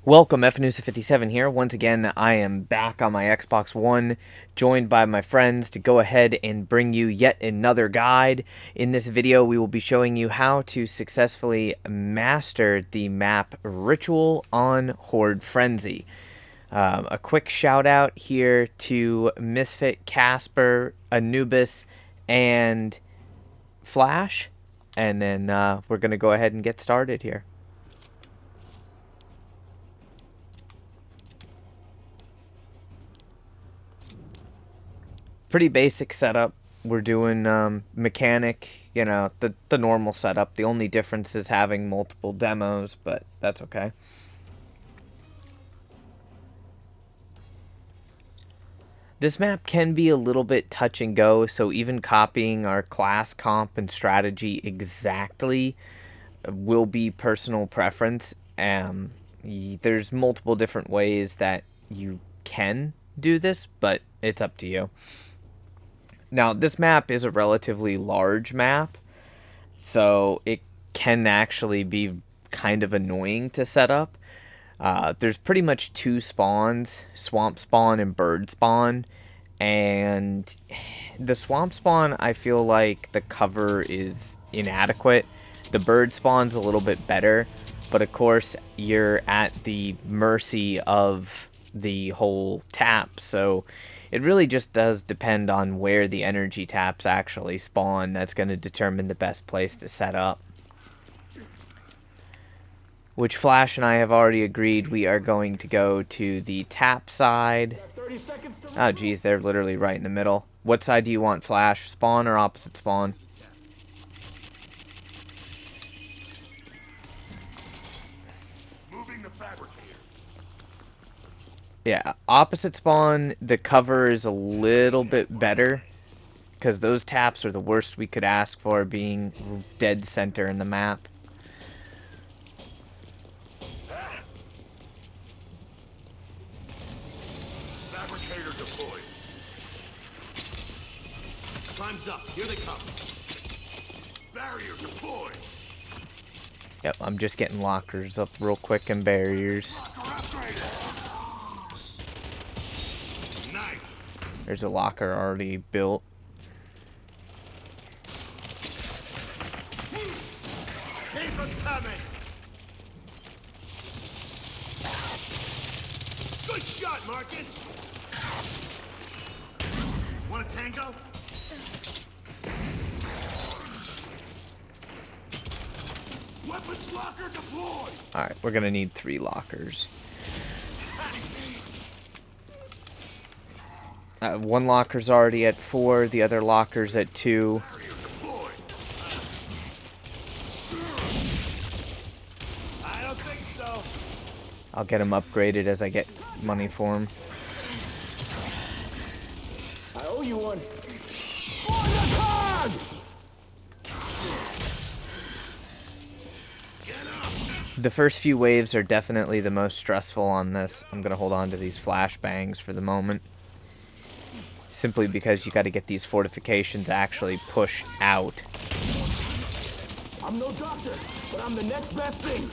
Welcome, FNUSA57 here. Once again, I am back on my Xbox One, joined by my friends to go ahead and bring you yet another guide. In this video, we will be showing you how to successfully master the map Ritual on Horde Frenzy. A quick shout out here to Misfit, Casper, Anubis, and Flash. And then we're going to go ahead and get started here. Pretty basic setup. We're doing mechanic, you know, the normal setup. The only difference is having multiple demos, but that's okay. This map can be a little bit touch and go, so even copying our class comp and strategy exactly will be personal preference. There's multiple different ways that you can do this, but it's up to you. Now, this map is a relatively large map, so it can actually be kind of annoying to set up. There's pretty much two spawns, swamp spawn and bird spawn, and the swamp spawn, I feel like the cover is inadequate. The bird spawn's a little bit better, but of course, you're at the mercy of the whole tap, so it really just does depend on where the energy taps actually spawn. That's going to determine the best place to set up. Which Flash and I have already agreed we are going to go to the tap side. Oh geez, they're literally right in the middle. What side do you want, Flash? Spawn or opposite spawn? Moving the fabricator. Yeah, opposite spawn, the cover is a little bit better, because those taps are the worst we could ask for, being dead center in the map. Fabricator deployed. Time's up. Here they come. Barrier deployed. Yep, I'm just getting lockers up real quick and barriers. Nice. There's a locker already built. Keep them coming. Good shot, Marcus. Want a tango? Weapons locker deployed. Alright, we're gonna need 3 lockers. One locker's already at 4, the other locker's at 2. Barrier deployed. I don't think so. I'll get them upgraded as I get money for them. I owe you one. The first few waves are definitely the most stressful on this. I'm gonna hold on to these flashbangs for the moment. Simply because you gotta get these fortifications actually pushed out. I'm no doctor, but I'm the next best thing.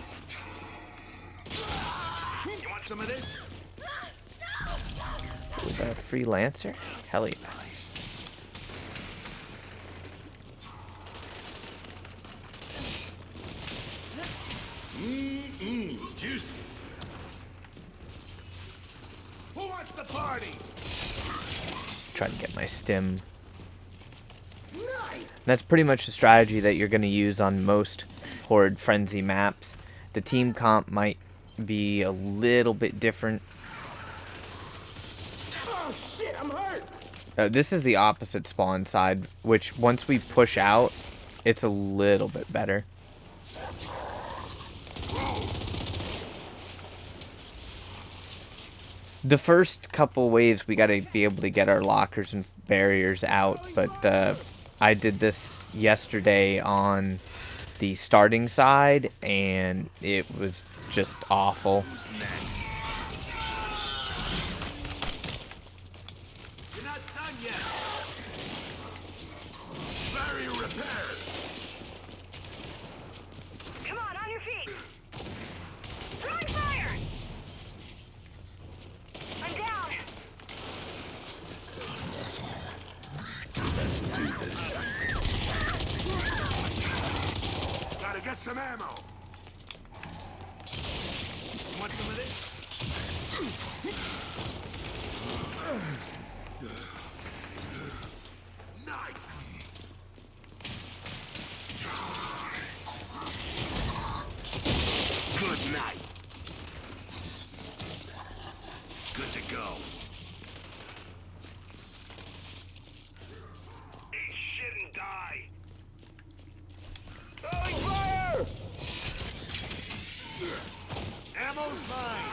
You want some of this? With a freelancer? Hell yeah. Juicy. Who wants the party? Try to get my stim. Nice. That's pretty much the strategy that you're going to use on most Horde Frenzy maps. The team comp might be a little bit different. Oh shit, I'm hurt. This is the opposite spawn side, which once we push out, it's a little bit better. The first couple waves, we got to be able to get our lockers and barriers out, but I did this yesterday on the starting side, and it was just awful. You're not done yet. Barrier repaired. Come on your feet! Throwing fire! Want some of this? Nice. Good night. Good to go. Eat shit and die. Throwing fire! Ammo's mine.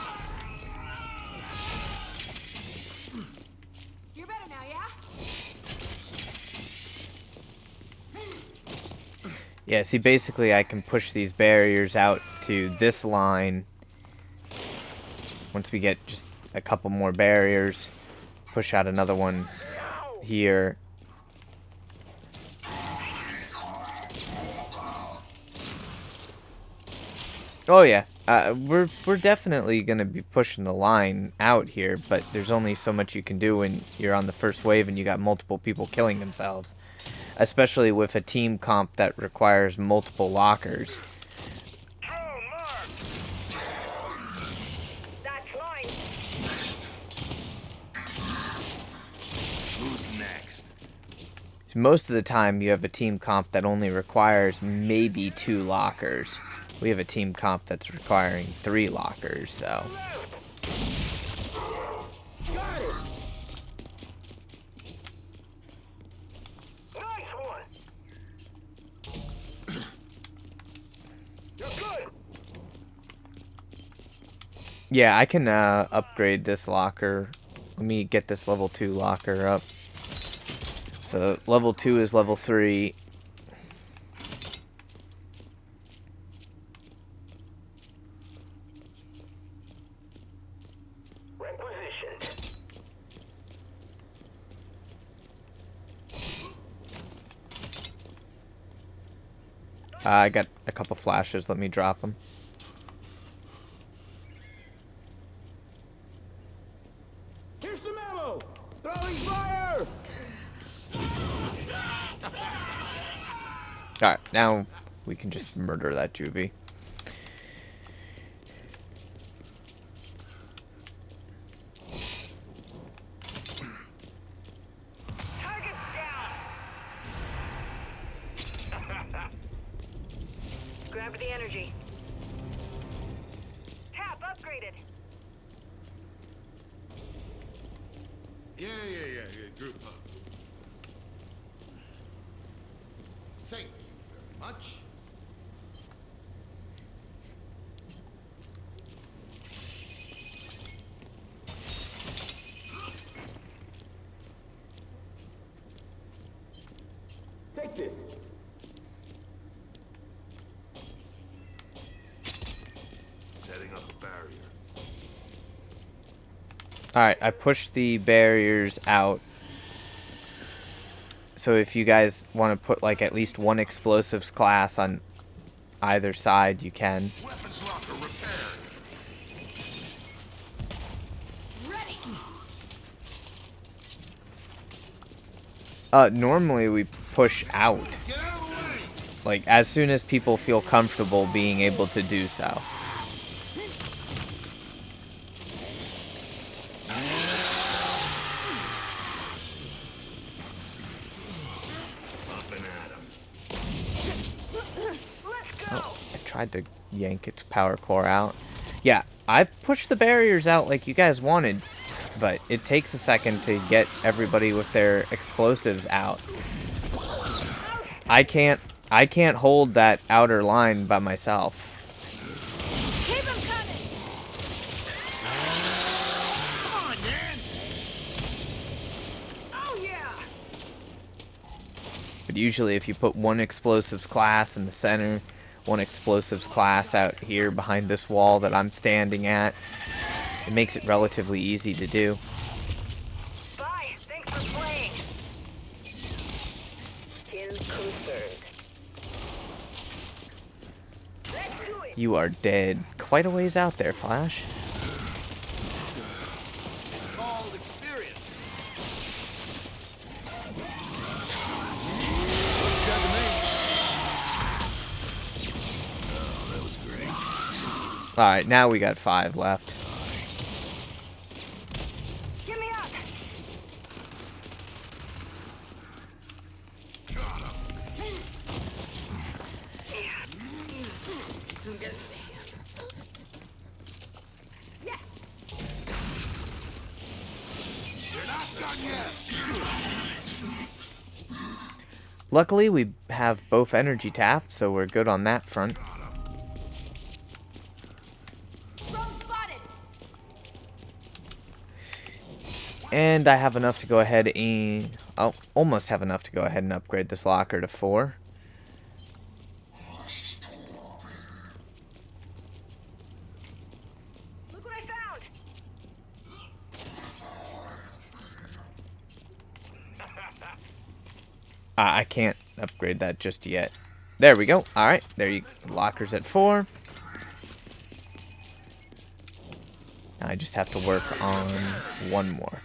You're better now, yeah? Yeah, see, basically I can push these barriers out to this line. Once we get just a couple more barriers, push out another one here. Oh yeah, we're definitely gonna be pushing the line out here, but there's only so much you can do when you're on the first wave and you got multiple people killing themselves, especially with a team comp that requires multiple lockers. Drone mark. That's mine. Who's next? Most of the time you have a team comp that only requires maybe 2 lockers. We have a team comp that's requiring 3 lockers, so. Got it. Nice one. You're good. Yeah, I can upgrade this locker. Let me get this level 2 locker up. So level 2 is level 3. Requisitioned. I got a couple flashes. Let me drop them. Here's some ammo. Throwing fire. Alright, now we can just murder that juvie. Target's down. Grab the energy. Tap upgraded. Yeah. Group up. Thank you very much. Take this. Setting up a barrier. Alright, I pushed the barriers out. So if you guys want to put like at least one explosives class on either side, you can. Weapons locker repaired. Ready. Normally we push out. Get out of the way. Like as soon as people feel comfortable being able to do so. Up and at 'em. Let's go. Oh, I tried to yank its power core out. Yeah, I pushed the barriers out like you guys wanted, but it takes a second to get everybody with their explosives out. I can't hold that outer line by myself. Keep them coming. Come on, Dan. Oh yeah. But usually if you put one explosives class in the center, one explosives class out here behind this wall that I'm standing at, it makes it relatively easy to do. Bye. Thanks for playing. Kill confirmed. Let's do it. You are dead. Quite a ways out there, Flash. It's called experience. Looks good to me. Oh, that was great. Alright, now we got 5 left. Get me up. Yes. You're not done yet. Luckily, we have both energy tapped, so we're good on that front. Drone spotted. And I have enough to go ahead and... Oh, almost have enough to go ahead and upgrade this locker to 4. Look what I found. I can't upgrade that just yet. There we go. Alright, there you go. Locker's at 4. Now I just have to work on 1 more.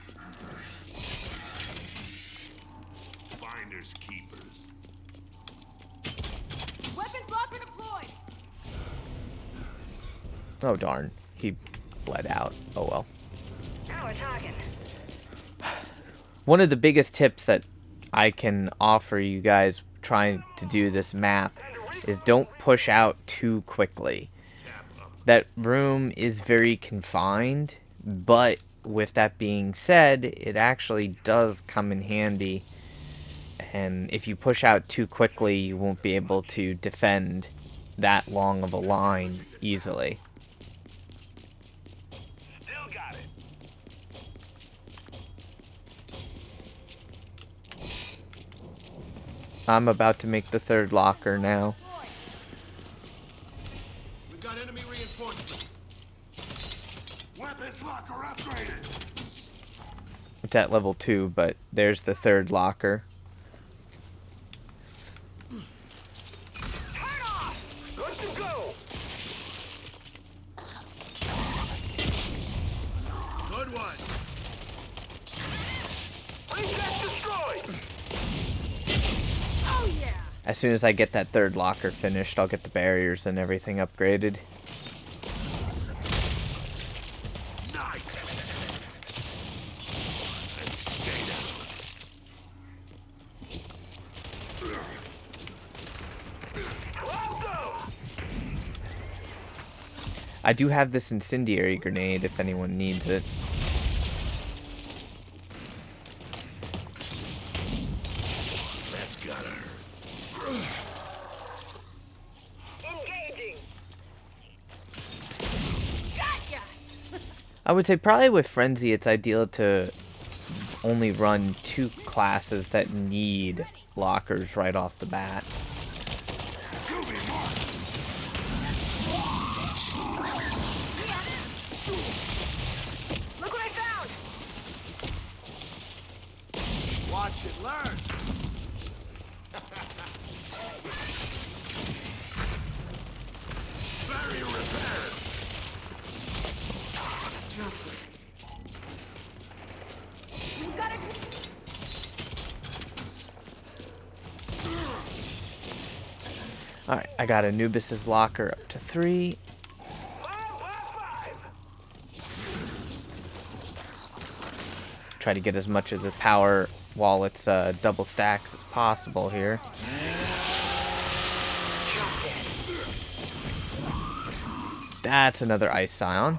Finders keepers. Weapons locker deployed. Oh, darn. He bled out. Oh, well. Now we're talking. One of the biggest tips that I can offer you guys trying to do this map is don't push out too quickly. That room is very confined, but with that being said, it actually does come in handy. And if you push out too quickly, you won't be able to defend that long of a line easily. Still got it. I'm about to make the 3rd locker now. We've got enemy reinforcements. Weapons locker upgraded. It's at level 2, but there's the 3rd locker. Turn off. Good to go. Good one. Reset destroyed. Oh yeah. As soon as I get that 3rd locker finished, I'll get the barriers and everything upgraded. Nice. And stay down. I do have this incendiary grenade if anyone needs it. That's gotta hurt. Engaging. Gotcha. I would say probably with Frenzy, it's ideal to only run 2 classes that need lockers right off the bat. To be marked. Look what I found. Watch it, learn. Barrier repaired. We've got it. Alright, I got Anubis's locker up to 3. Try to get as much of the power while it's double stacks as possible here. That's another ice scion.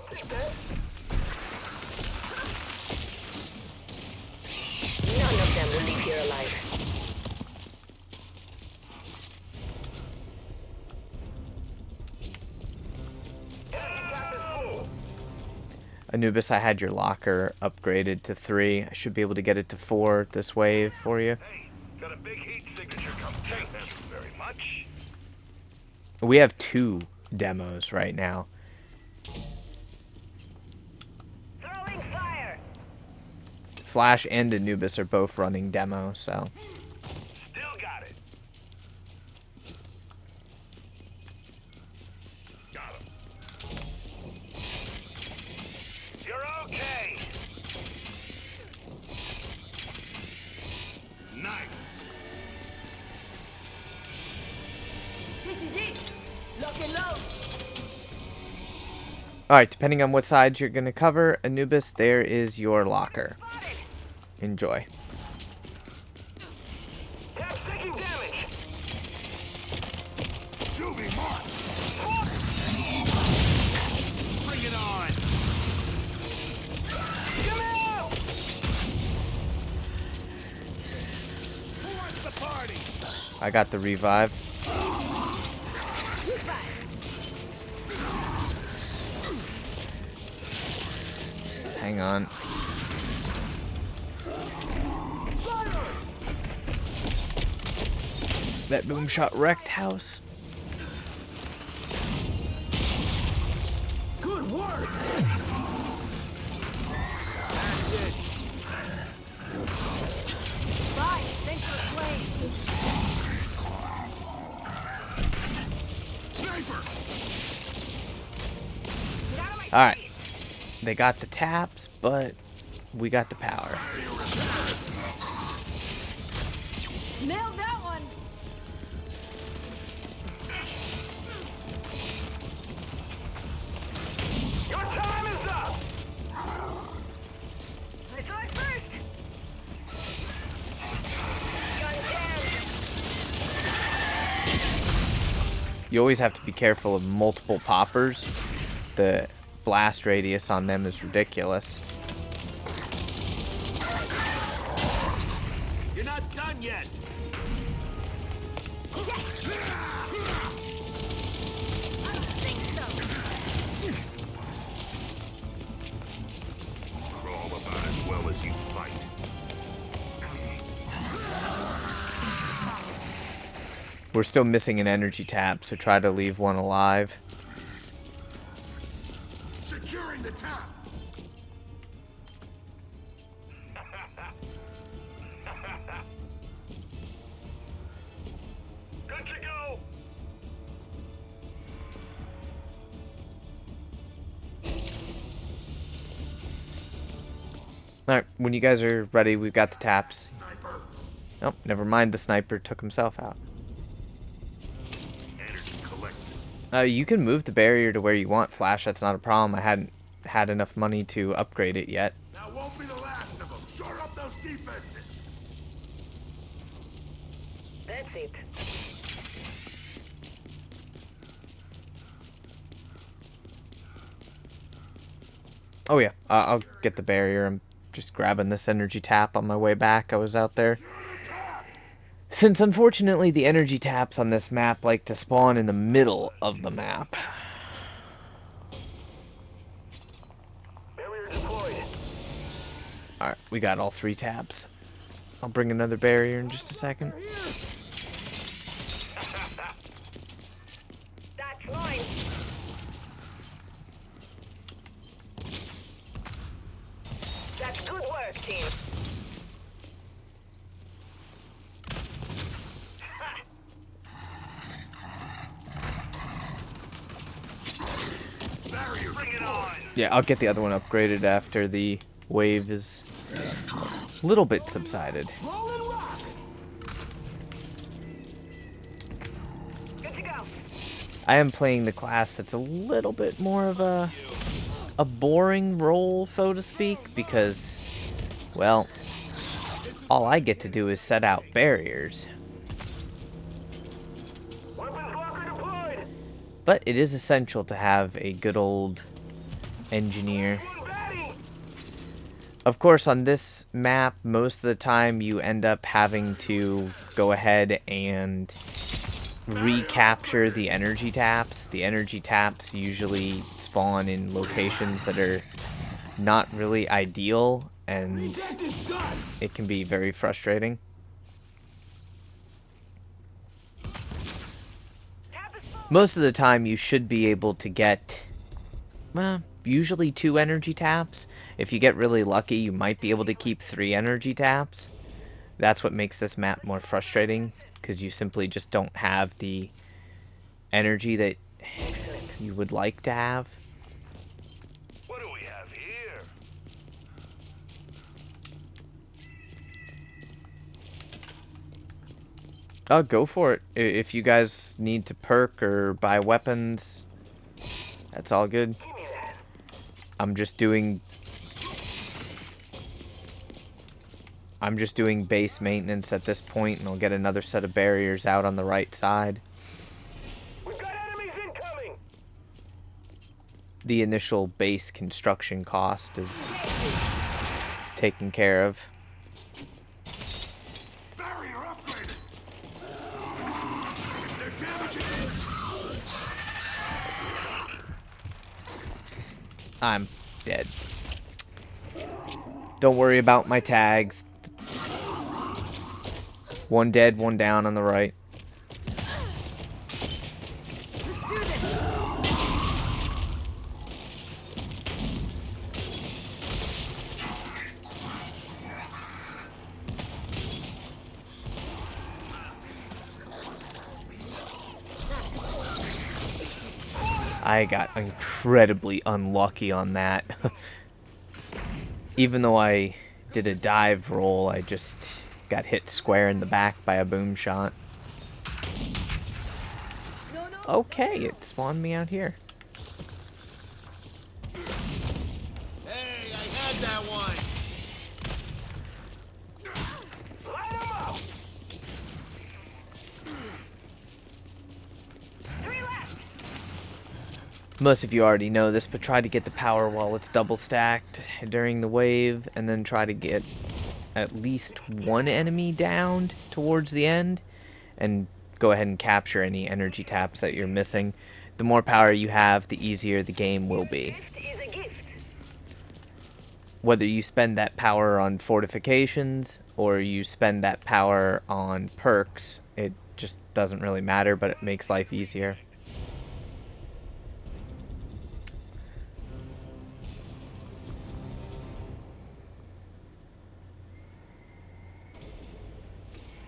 None of them will leave here alive. Anubis, I had your locker upgraded to 3. I should be able to get it to 4 this wave for you. Hey, got a big heat signature coming. Thank you very much. We have 2 demos right now. Throwing fire. Flash and Anubis are both running demo, so... Still got it. Got him. You're okay. Nice. This is it. Lock and load. Alright, depending on what side you're going to cover, Anubis, there is your locker. Enjoy. Tap's taking damage. Shooting mark. Bring it on. Come out. Who wants the party? I got the revive. Hang on. That boom shot wrecked house. Good work. That's it. Bye. Thanks for playing. Sniper. Get out of my Alright. They got the taps, but we got the power. Nailed that one. Your time is up. I saw it first. Gun down. You always have to be careful of multiple poppers. The blast radius on them is ridiculous. You're not done yet. I don't think so. Crawl about as well as you fight. We're still missing an energy tap, so try to leave one alive. Securing the tap. Good to go. Alright, when you guys are ready, we've got the taps. Sniper. Nope, never mind, the sniper took himself out. Energy collected. You can move the barrier to where you want, Flash, that's not a problem. I hadn't had enough money to upgrade it yet. That won't be the last of them. Shore up those defenses. That's it. Oh yeah, I'll get the barrier. I'm just grabbing this energy tap on my way back. I was out there. Since unfortunately the energy taps on this map like to spawn in the middle of the map. Barrier deployed. Alright, we got all 3 taps. I'll bring another barrier in just a second. That's mine. That's good work, team. Barrier. Bring it on. Yeah, I'll get the other one upgraded after the wave is a little bit subsided. Roll and rock. Good to go. I am playing the class that's a little bit more of a boring role, so to speak, because, well, all I get to do is set out barriers. Weapons locker deployed. But it is essential to have a good old engineer. One batting. Of course, on this map, most of the time you end up having to go ahead and recapture the energy taps. The energy taps usually spawn in locations that are not really ideal, and it can be very frustrating. Most of the time you should be able to get, well, usually 2 energy taps. If you get really lucky, you might be able to keep 3 energy taps. That's what makes this map more frustrating, because you simply just don't have the energy that you would like to have. What do we have here? Oh, go for it. If you guys need to perk or buy weapons, that's all good. Give me that. I'm just doing base maintenance at this point, and I'll get another set of barriers out on the right side. We've got enemies incoming! The initial base construction cost is taken care of. Barrier upgraded! They're damaging it! I'm dead. Don't worry about my tags. One dead, one down on the right. Let's do this. I got incredibly unlucky on that. Even though I did a dive roll, I just got hit square in the back by a boom shot. Okay, it spawned me out here. Hey, I had that one! Light 'em up! 3 left. Most of you already know this, but try to get the power while it's double stacked during the wave, and then try to get at least one enemy downed towards the end, and go ahead and capture any energy taps that you're missing. The more power you have, the easier the game will be. Gift is a gift. Whether you spend that power on fortifications or you spend that power on perks, it just doesn't really matter, but it makes life easier.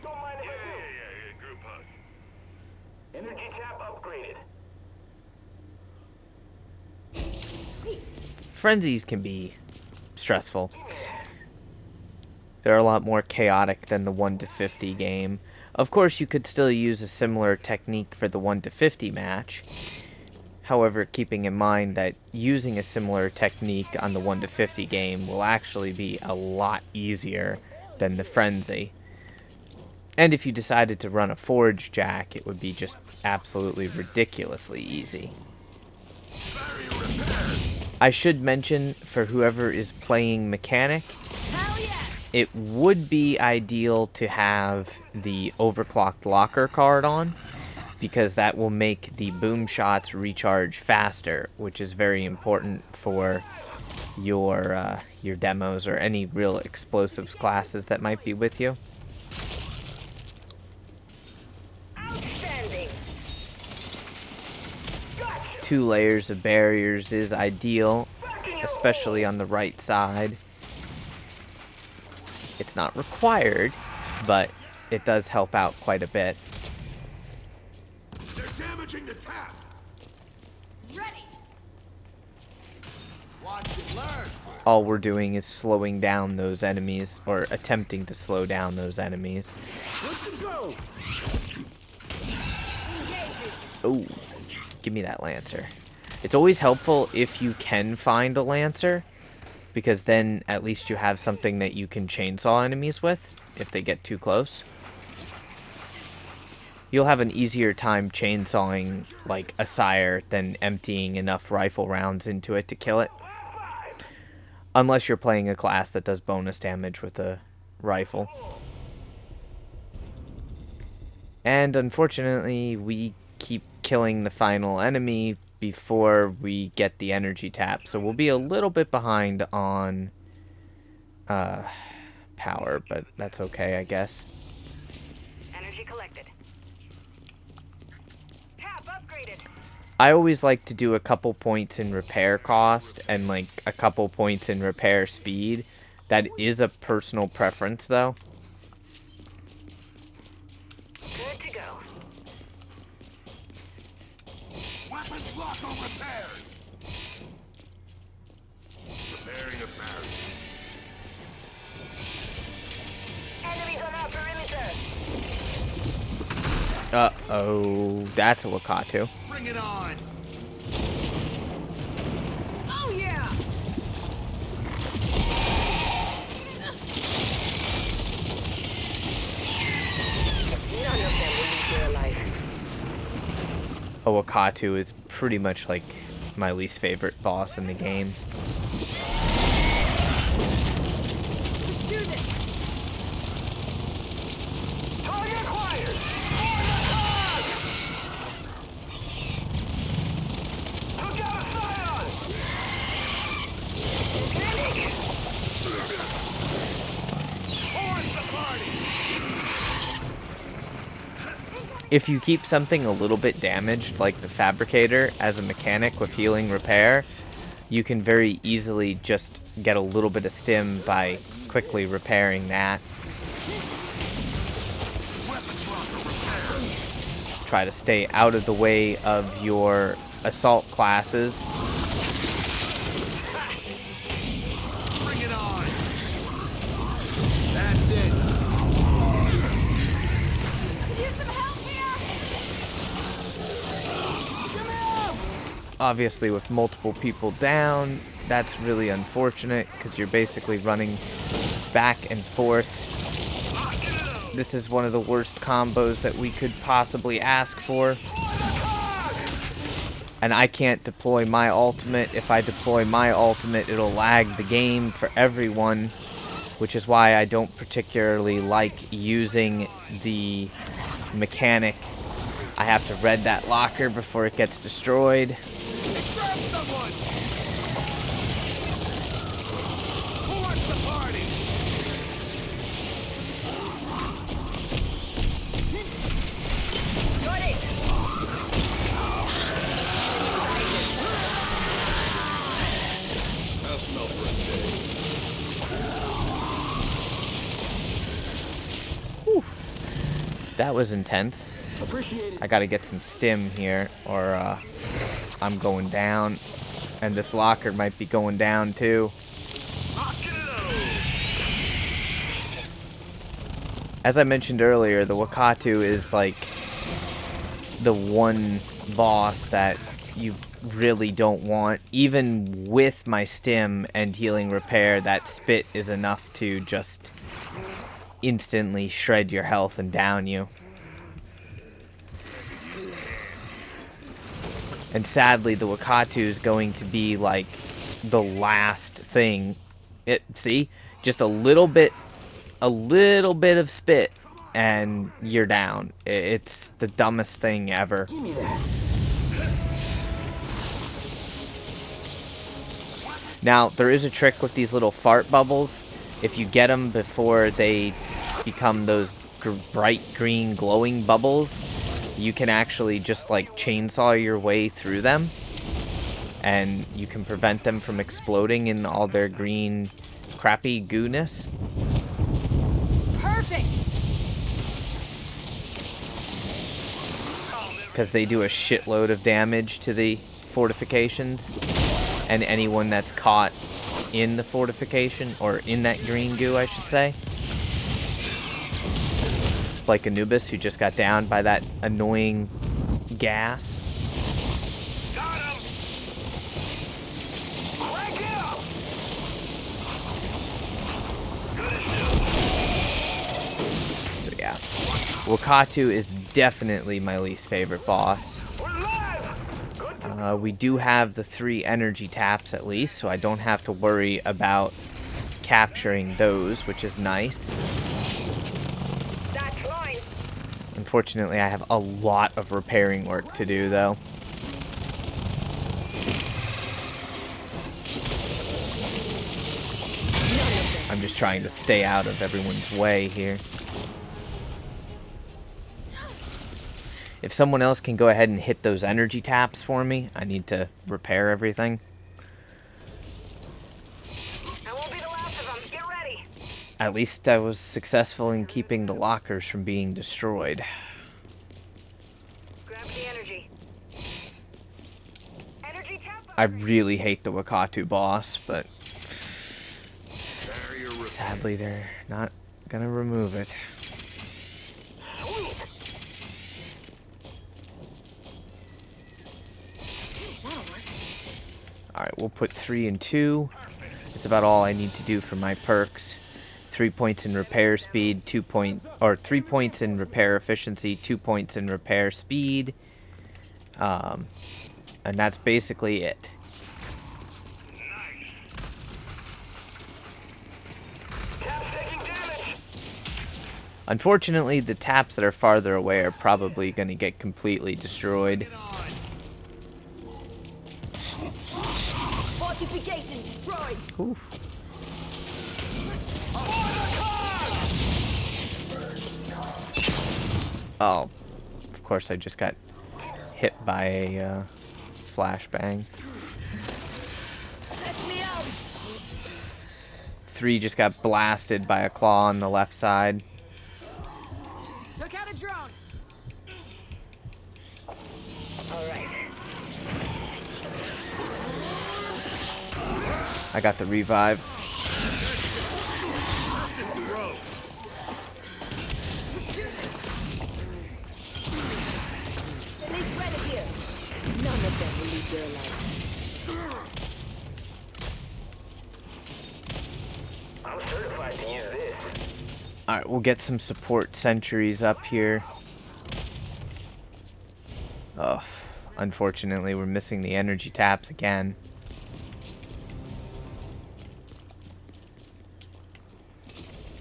Don't mind if I do. Yeah, group hug. Energy tap upgraded. Frenzies can be stressful. They're a lot more chaotic than the 1 to 50 game. Of course, you could still use a similar technique for the 1 to 50 match. However, keeping in mind that using a similar technique on the 1 to 50 game will actually be a lot easier than the Frenzy. And if you decided to run a Forge Jack, it would be just absolutely ridiculously easy. Barrier repaired! I should mention, for whoever is playing Mechanic, Hell yes. it would be ideal to have the overclocked locker card on, because that will make the boom shots recharge faster, which is very important for your demos or any real explosives classes that might be with you. Outstanding. 2 layers of barriers is ideal, especially on the right side. It's not required, but it does help out quite a bit. They're damaging the tap! Ready. Watch and learn! All we're doing is slowing down those enemies, or attempting to slow down those enemies. Let's go! Oh, give me that Lancer. It's always helpful if you can find a Lancer, because then at least you have something that you can chainsaw enemies with if they get too close. You'll have an easier time chainsawing like a Sire than emptying enough rifle rounds into it to kill it. Unless you're playing a class that does bonus damage with a rifle. And unfortunately, we keep killing the final enemy before we get the energy tap. So we'll be a little bit behind on power, but that's okay, I guess. Energy collected. Tap upgraded. I always like to do a couple points in repair cost and like a couple points in repair speed. That is a personal preference though. Good to go. Weapons locker repaired! Repairing a barrier. Enemies on our perimeter. Uh-oh, that's a Wakatu. Bring it on! Oh yeah. Wakatu is pretty much like my least favorite boss in the game. Let's do this. Target acquired! Took out a Scion! Medic! Force the party! If you keep something a little bit damaged, like the Fabricator, as a mechanic with healing repair, you can very easily just get a little bit of stim by quickly repairing that. Try to stay out of the way of your assault classes. Bring it on! That's it! Could use some help here. Obviously, with multiple people down, that's really unfortunate because you're basically running back and forth. This is one of the worst combos that we could possibly ask for. And I can't deploy my ultimate. If I deploy my ultimate, it'll lag the game for everyone, which is why I don't particularly like using the mechanic. I have to red that locker before it gets destroyed. Grab someone! Force the party! Got it. I'll smell for a day. That was intense. Appreciate it. I gotta get some stim here, or I'm going down. And this locker might be going down too. As I mentioned earlier, the Wakatu is like the one boss that you really don't want. Even with my stim and healing repair, that spit is enough to just instantly shred your health and down you. And sadly, the Wakatu is going to be like the last thing. See, just a little bit of spit, and you're down. It's the dumbest thing ever. Give me that. Now, there is a trick with these little fart bubbles. If you get them before they become those bright green glowing bubbles, you can actually just like chainsaw your way through them, and you can prevent them from exploding in all their green crappy gooness. Perfect. Because they do a shitload of damage to the fortifications and anyone that's caught in the fortification, or in that green goo, I should say. Like Anubis, who just got down by that annoying gas. Got him! Crank it up! So yeah, Wakatu is definitely my least favorite boss. We're live! Good. We do have the 3 energy taps at least, so I don't have to worry about capturing those, which is nice. That's line. Unfortunately, I have a lot of repairing work to do, though. I'm just trying to stay out of everyone's way here. If someone else can go ahead and hit those energy taps for me, I need to repair everything. That won't be the last of them. Get ready. At least I was successful in keeping the lockers from being destroyed. Grab the energy. Energy tap. I really hate the Wakatu boss, but sadly they're not gonna remove it. That'll work. Alright, we'll put 3 and 2. It's about all I need to do for my perks. 3 points in repair speed, 3 points in repair efficiency, 2 points in repair speed. And that's basically it. Tap's taking damage. Unfortunately, the taps that are farther away are probably going to get completely destroyed. Fortification destroyed. Oof. Oh, of course I just got hit by a flashbang. Let me out. 3 just got blasted by a claw on the left side. Took out a drone. All right. I got the revive. Let's do this. Elite ready here. None of them will leave their life. I'm certified to use this. Alright, we'll get some support sentries up here. Oh, unfortunately, we're missing the energy taps again.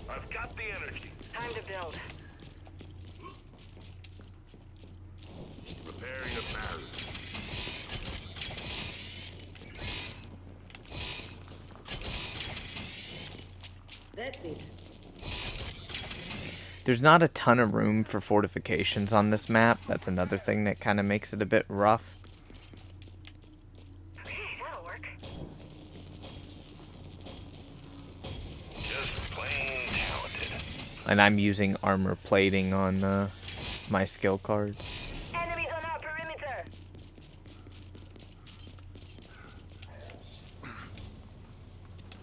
I've got the energy. Time to build. Preparing a barrier. That's it. There's not a ton of room for fortifications on this map. That's another thing that kind of makes it a bit rough. Okay, that'll work. Just plain talented. And I'm using armor plating on my skill cards. Enemies on our perimeter.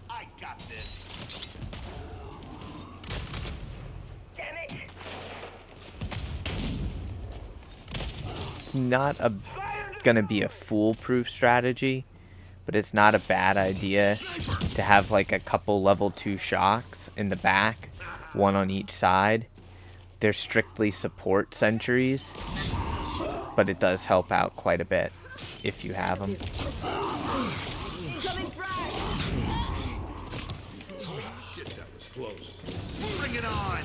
I got this. Damn it. It's not gonna be a foolproof strategy, but it's not a bad idea to have like a couple level 2 shocks in the back, one on each side. They're strictly support sentries, but it does help out quite a bit if you have them. Incoming frag. Shit, that was close. Bring it on.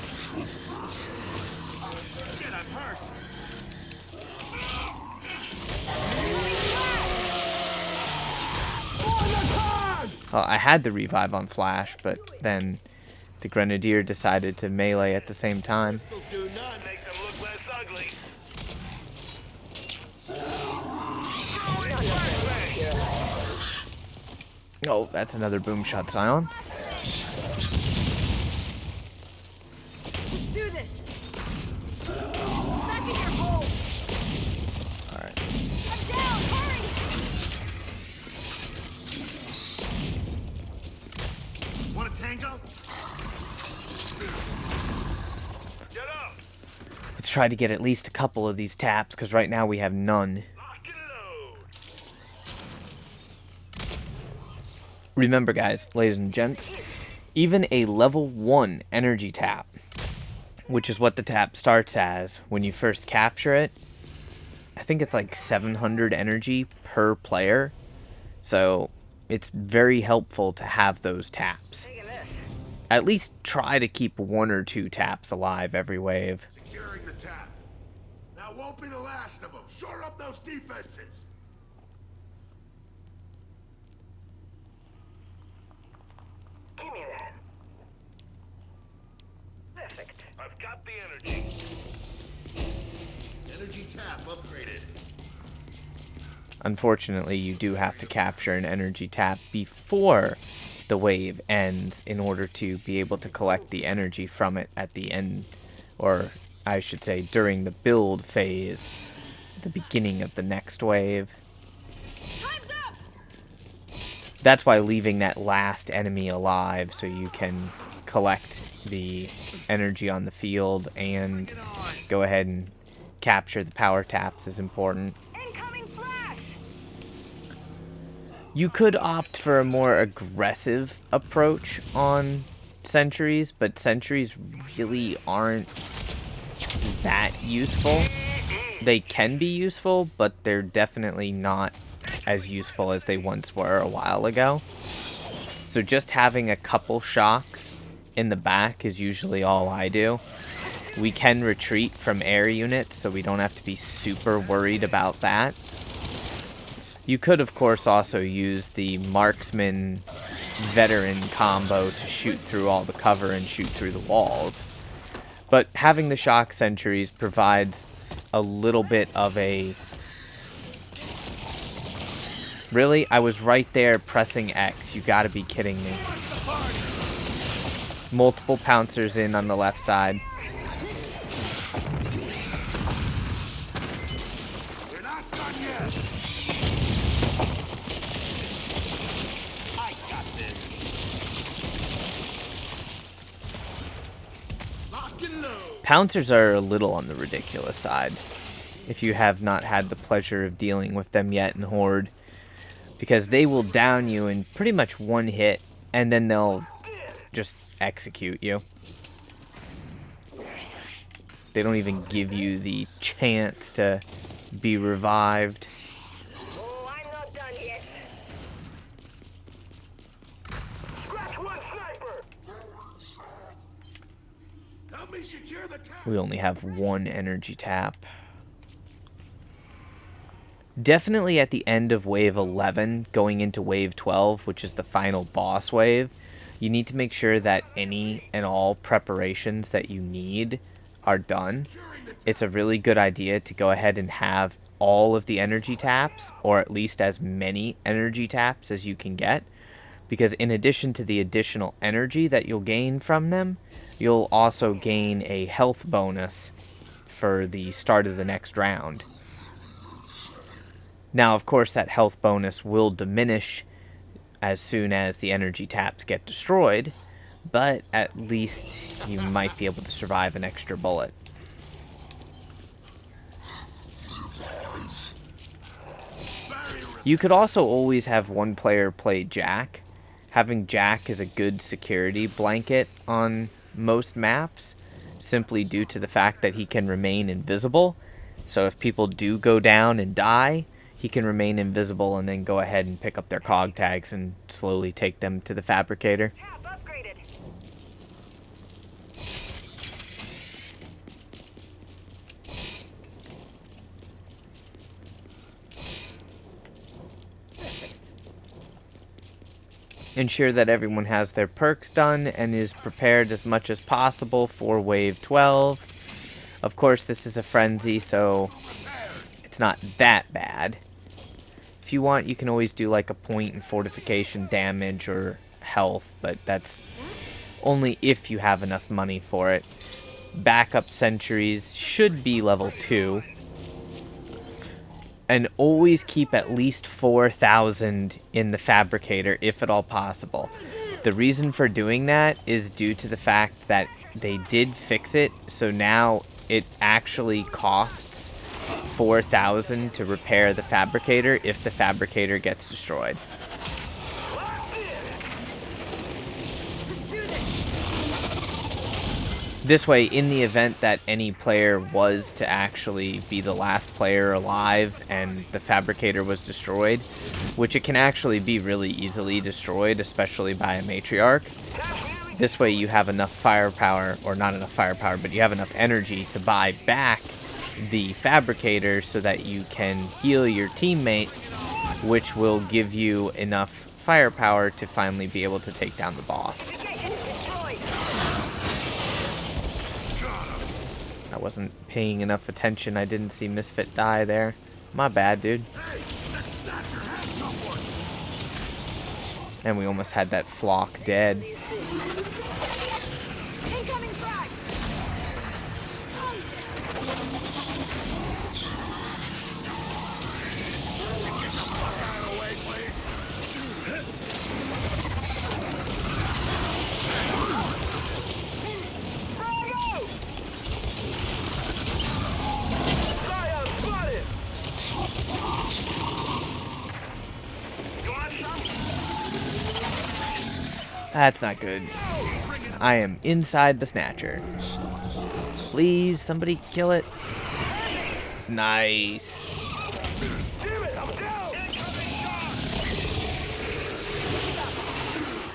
Shit, I'm hurt. Well, I had the revive on Flash, but then the Grenadier decided to melee at the same time. Pistols do not make them look less ugly. Oh, that's another boom shot Scion. Let's do this. Back in your hole. Alright. I'm down. Hurry. Want a tango? Get up! Let's try to get at least a couple of these taps, because right now we have none. Lock and load. Remember, guys, ladies and gents, even a level 1 energy tap, which is what the tap starts as when you first capture it, I think it's like 700 energy per player. So it's very helpful to have those taps. Taking this. At least try to keep 1 or 2 taps alive every wave. Securing the tap. That won't be the last of them. Shore up those defenses. Give me that. Perfect. I've got the energy. Energy tap upgraded. Unfortunately, you do have to capture an energy tap before the wave ends in order to be able to collect the energy from it at the end, or I should say during the build phase, the beginning of the next wave. Time's up. That's why leaving that last enemy alive so you can collect the energy on the field and go ahead and capture the power taps is important. Incoming flash. You could opt for a more aggressive approach on sentries, but sentries really aren't that useful. they can be useful, but they're definitely not as useful as they once were a while ago. So just having a couple shocks in the back is usually all I do. We can retreat from air units, so we don't have to be super worried about that. You could, of course, also use the marksman veteran combo to shoot through all the cover and shoot through the walls. But having the shock sentries provides a little bit of a... Really? I was right there pressing X. You gotta be kidding me. Multiple pouncers in on the left side. We're not done yet. I got this. Lock and load. Pouncers are a little on the ridiculous side, if you have not had the pleasure of dealing with them yet in Horde, because they will down you in pretty much one hit, and then they'll just execute you. They don't even give you the chance to be revived. Oh, I'm not done yet. Scratch one sniper. Help me secure the tower. We only have one energy tap. Definitely at the end of wave 11, going into wave 12, which is the final boss wave, you need to make sure that any and all preparations that you need are done. It's a really good idea to go ahead and have all of the energy taps, or at least as many energy taps as you can get, because in addition to the additional energy that you'll gain from them, you'll also gain a health bonus for the start of the next round. Now, of course, that health bonus will diminish as soon as the energy taps get destroyed, but at least you might be able to survive an extra bullet. You could also always have one player play Jack. Having Jack is a good security blanket on most maps, simply due to the fact that he can remain invisible. So if people do go down and die, he can remain invisible and then go ahead and pick up their cog tags and slowly take them to the fabricator. Tap upgraded. Ensure that everyone has their perks done and is prepared as much as possible for wave 12. Of course, this is a frenzy, so it's not that bad. If you want, you can always do like a point in fortification damage or health, but that's only if you have enough money for it. Backup sentries should be level 2. And always keep at least 4,000 in the fabricator, if at all possible. The reason for doing that is due to the fact that they did fix it, so now it actually costs 4,000 to repair the fabricator if the fabricator gets destroyed. This way, in the event that any player was to actually be the last player alive and the fabricator was destroyed, which it can actually be really easily destroyed, especially by a matriarch, this way you have enough firepower, or not enough firepower, but you have enough energy to buy back the fabricator so that you can heal your teammates, which will give you enough firepower to finally be able to take down the boss. I wasn't paying enough attention. I didn't see Misfit die there. My bad, dude. And we almost had that flock dead. Incoming frag! That's not good. I am inside the snatcher. Please, somebody kill it. Nice. Damn it, I'm down!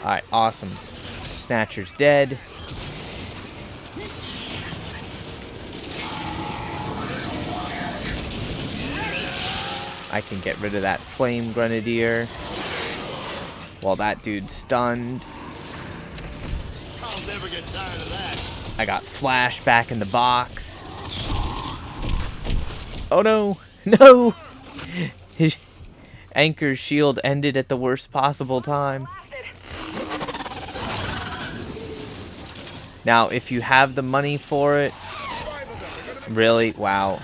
Alright, awesome. Snatcher's dead. I can get rid of that flame grenadier while that dude's stunned. I'll never get tired of that. I got Flash back in the box. Oh no! No! His Anchor's shield ended at the worst possible time. Now, if you have the money for it, really, wow.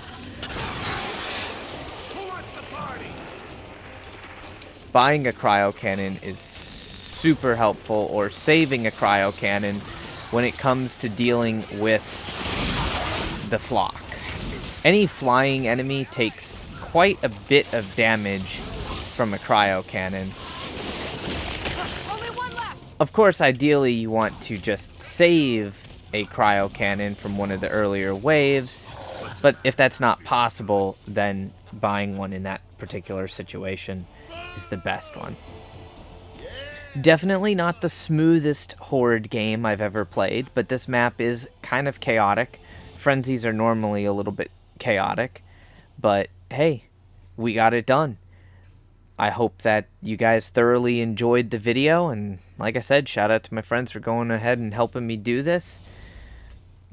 Who wants the party? Buying a cryo cannon is super helpful, or saving a cryo cannon when it comes to dealing with the flock. Any flying enemy takes quite a bit of damage from a cryo cannon. Of course, ideally you want to just save a cryo cannon from one of the earlier waves, but if that's not possible, then buying one in that particular situation is the best one. Definitely not the smoothest Horde game I've ever played, but this map is kind of chaotic. Frenzies are normally a little bit chaotic, but hey, we got it done. I hope that you guys thoroughly enjoyed the video, and like I said, shout out to my friends for going ahead and helping me do this.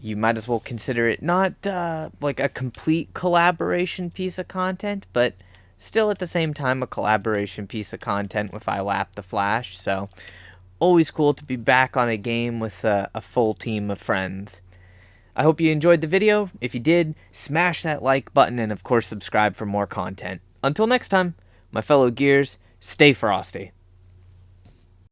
You might as well consider it not like a complete collaboration piece of content, but still at the same time a collaboration piece of content with I Lap the Flash, so always cool to be back on a game with a full team of friends. I hope you enjoyed the video. If you did, smash that like button and of course subscribe for more content. Until next time, my fellow Gears, stay frosty.